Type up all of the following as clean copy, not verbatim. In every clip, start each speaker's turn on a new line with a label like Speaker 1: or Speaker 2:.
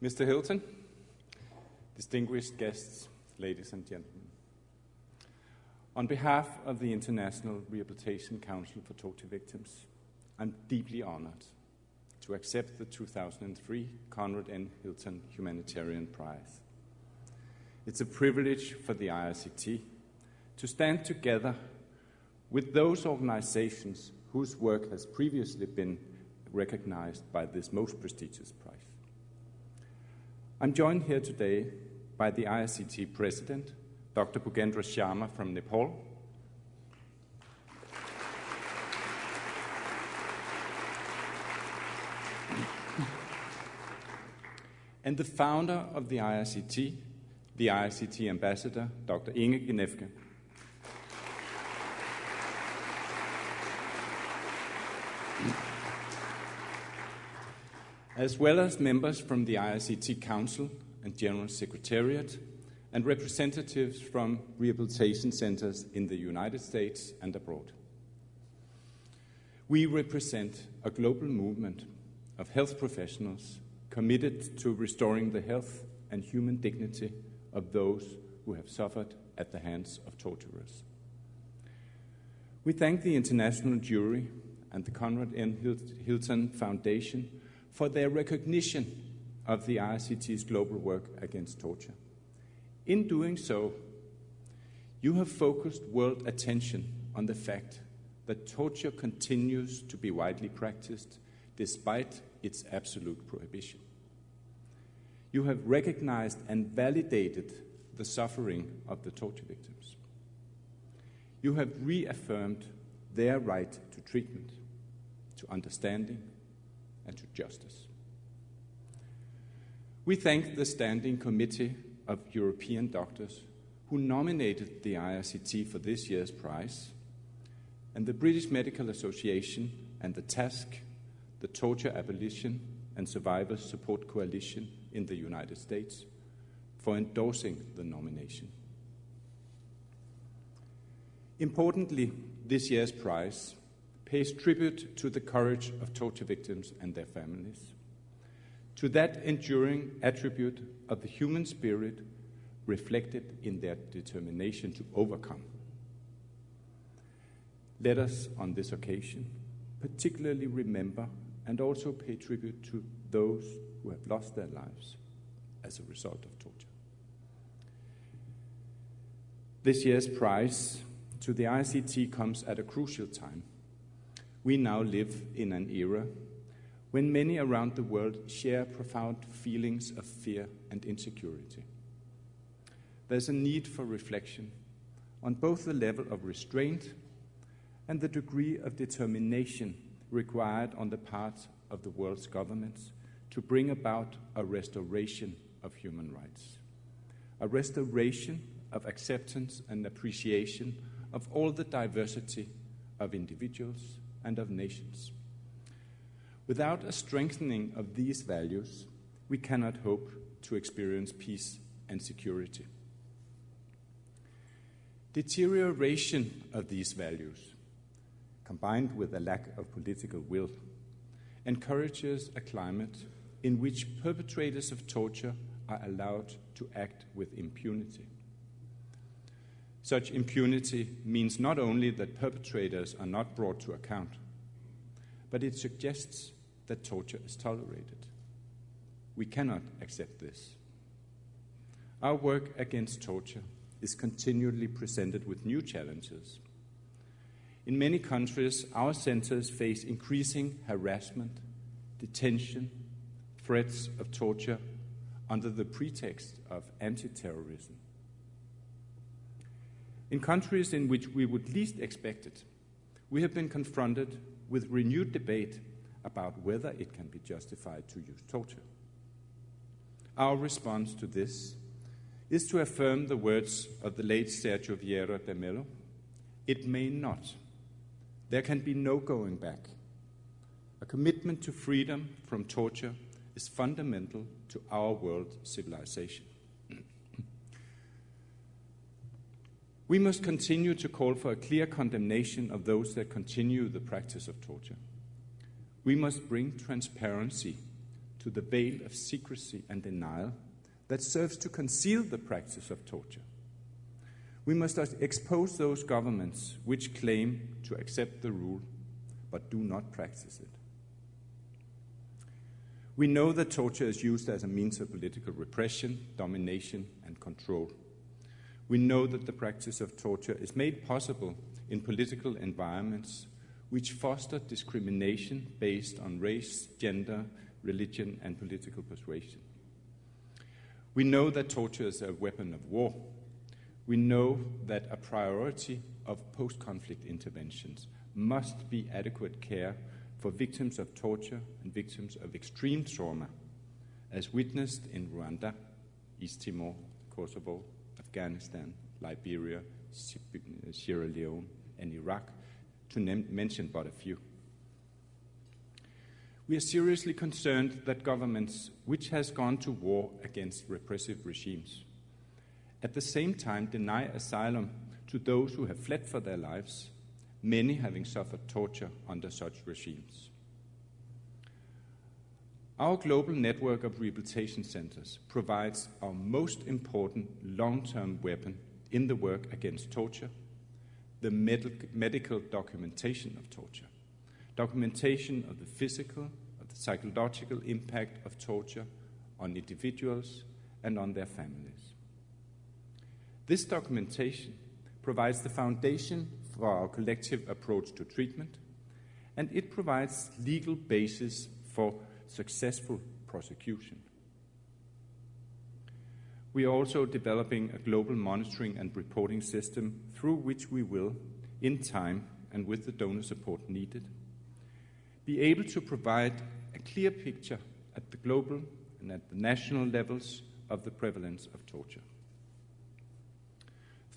Speaker 1: Mr. Hilton, distinguished guests, ladies and gentlemen. On behalf of the International Rehabilitation Council for Torture Victims, I'm deeply honored to accept the 2003 Conrad N. Hilton Humanitarian Prize. It's a privilege for the IRCT to stand together with those organizations whose work has previously been recognized by this most prestigious prize. I'm joined here today by the IRCT President, Dr. Bhugendra Sharma from Nepal, and the founder of the IRCT Ambassador, Dr. Inge Gnefke. As well as members from the IRCT Council and General Secretariat, and representatives from rehabilitation centers in the United States and abroad. We represent a global movement of health professionals committed to restoring the health and human dignity of those who have suffered at the hands of torturers. We thank the international jury and the Conrad N. Hilton Foundation for their recognition of the IRCT's global work against torture. In doing so, you have focused world attention on the fact that torture continues to be widely practiced despite its absolute prohibition. You have recognized and validated the suffering of the torture victims. You have reaffirmed their right to treatment, to understanding, and to justice. We thank the Standing Committee of European Doctors who nominated the IRCT for this year's prize, and the British Medical Association and the TASC, the Torture Abolition and Survivors Support Coalition in the United States, for endorsing the nomination. Importantly, this year's prize pays tribute to the courage of torture victims and their families, to that enduring attribute of the human spirit reflected in their determination to overcome. Let us, on this occasion, particularly remember and also pay tribute to those who have lost their lives as a result of torture. This year's prize to the IRCT comes at a crucial time. We now live in an era when many around the world share profound feelings of fear and insecurity. There's a need for reflection on both the level of restraint and the degree of determination required on the part of the world's governments to bring about a restoration of human rights, a restoration of acceptance and appreciation of all the diversity of individuals and of nations. Without a strengthening of these values, we cannot hope to experience peace and security. Deterioration of these values, combined with a lack of political will, encourages a climate in which perpetrators of torture are allowed to act with impunity. Such impunity means not only that perpetrators are not brought to account, but it suggests that torture is tolerated. We cannot accept this. Our work against torture is continually presented with new challenges. In many countries, our centers face increasing harassment, detention, threats of torture under the pretext of anti-terrorism. In countries in which we would least expect it, we have been confronted with renewed debate about whether it can be justified to use torture. Our response to this is to affirm the words of the late Sergio Vieira de Mello: "It may not. There can be no going back. A commitment to freedom from torture is fundamental to our world civilization." We must continue to call for a clear condemnation of those that continue the practice of torture. We must bring transparency to the veil of secrecy and denial that serves to conceal the practice of torture. We must expose those governments which claim to accept the rule but do not practice it. We know that torture is used as a means of political repression, domination, and control. We know that the practice of torture is made possible in political environments which foster discrimination based on race, gender, religion, and political persuasion. We know that torture is a weapon of war. We know that a priority of post-conflict interventions must be adequate care for victims of torture and victims of extreme trauma, as witnessed in Rwanda, East Timor, Kosovo, Afghanistan, Liberia, Sierra Leone, and Iraq, to mention but a few. We are seriously concerned that governments which has gone to war against repressive regimes at the same time deny asylum to those who have fled for their lives, many having suffered torture under such regimes. Our global network of rehabilitation centers provides our most important long-term weapon in the work against torture, the medical documentation of torture, documentation of the physical, of the psychological impact of torture on individuals and on their families. This documentation provides the foundation for our collective approach to treatment, and it provides legal basis for successful prosecution. We are also developing a global monitoring and reporting system through which we will, in time and with the donor support needed, be able to provide a clear picture at the global and at the national levels of the prevalence of torture.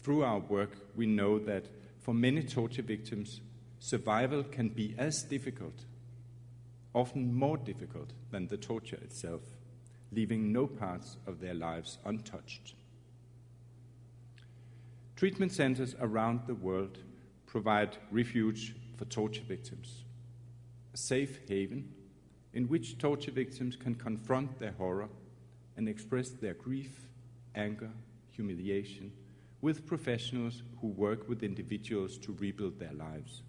Speaker 1: Through our work, we know that for many torture victims, survival can be as difficult, often more difficult than the torture itself, leaving no parts of their lives untouched. Treatment centers around the world provide refuge for torture victims, a safe haven in which torture victims can confront their horror and express their grief, anger, humiliation with professionals who work with individuals to rebuild their lives.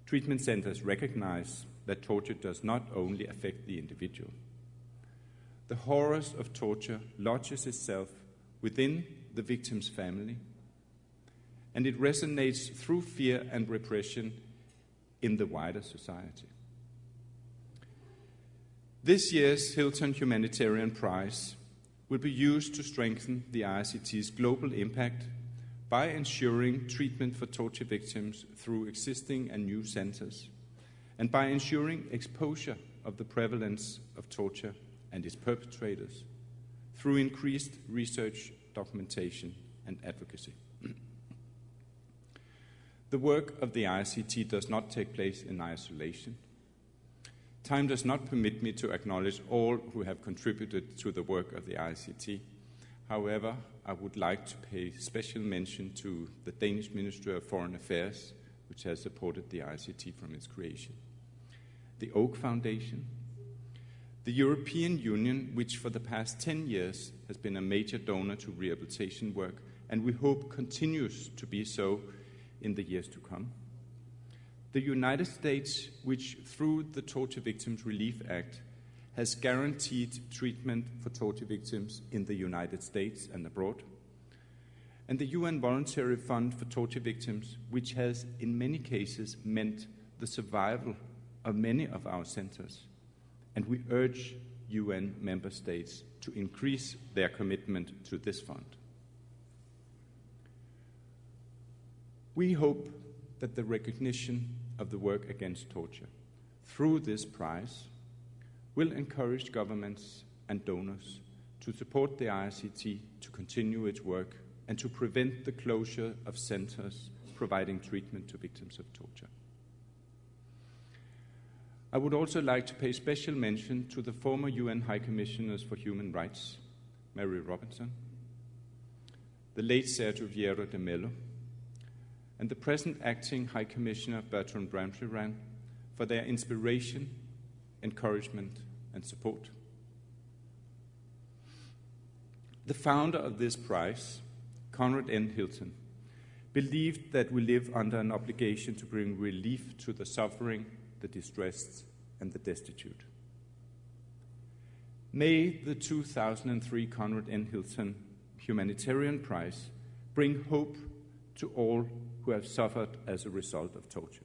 Speaker 1: Treatment centers recognize that torture does not only affect the individual. The horrors of torture lodges itself within the victim's family, and it resonates through fear and repression in the wider society. This year's Hilton Humanitarian Prize will be used to strengthen the IRCT's global impact by ensuring treatment for torture victims through existing and new centers, and by ensuring exposure of the prevalence of torture and its perpetrators through increased research, documentation, and advocacy. The work of the IRCT does not take place in isolation. Time does not permit me to acknowledge all who have contributed to the work of the IRCT. However, I would like to pay special mention to the Danish Ministry of Foreign Affairs, which has supported the IRCT from its creation, the Oak Foundation, the European Union, which for the past 10 years has been a major donor to rehabilitation work, and we hope continues to be so in the years to come. The United States, which through the Torture Victims Relief Act has guaranteed treatment for torture victims in the United States and abroad. And the UN Voluntary Fund for Torture Victims, which has in many cases meant the survival of many of our centers. And we urge UN member states to increase their commitment to this fund. We hope that the recognition of the work against torture through this prize will encourage governments and donors to support the IRCT to continue its work and to prevent the closure of centers providing treatment to victims of torture. I would also like to pay special mention to the former UN High Commissioners for Human Rights, Mary Robinson, the late Sergio Vieira de Mello, and the present Acting High Commissioner Bertrand Bramchiran for their inspiration, encouragement, and support. The founder of this prize, Conrad N. Hilton, believed that we live under an obligation to bring relief to the suffering, the distressed, and the destitute. May the 2003 Conrad N. Hilton Humanitarian Prize bring hope to all who have suffered as a result of torture.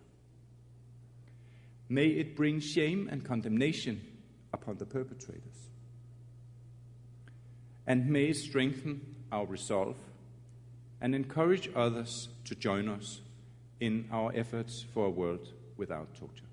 Speaker 1: May it bring shame and condemnation upon the perpetrators. And may it strengthen our resolve and encourage others to join us in our efforts for a world without torture.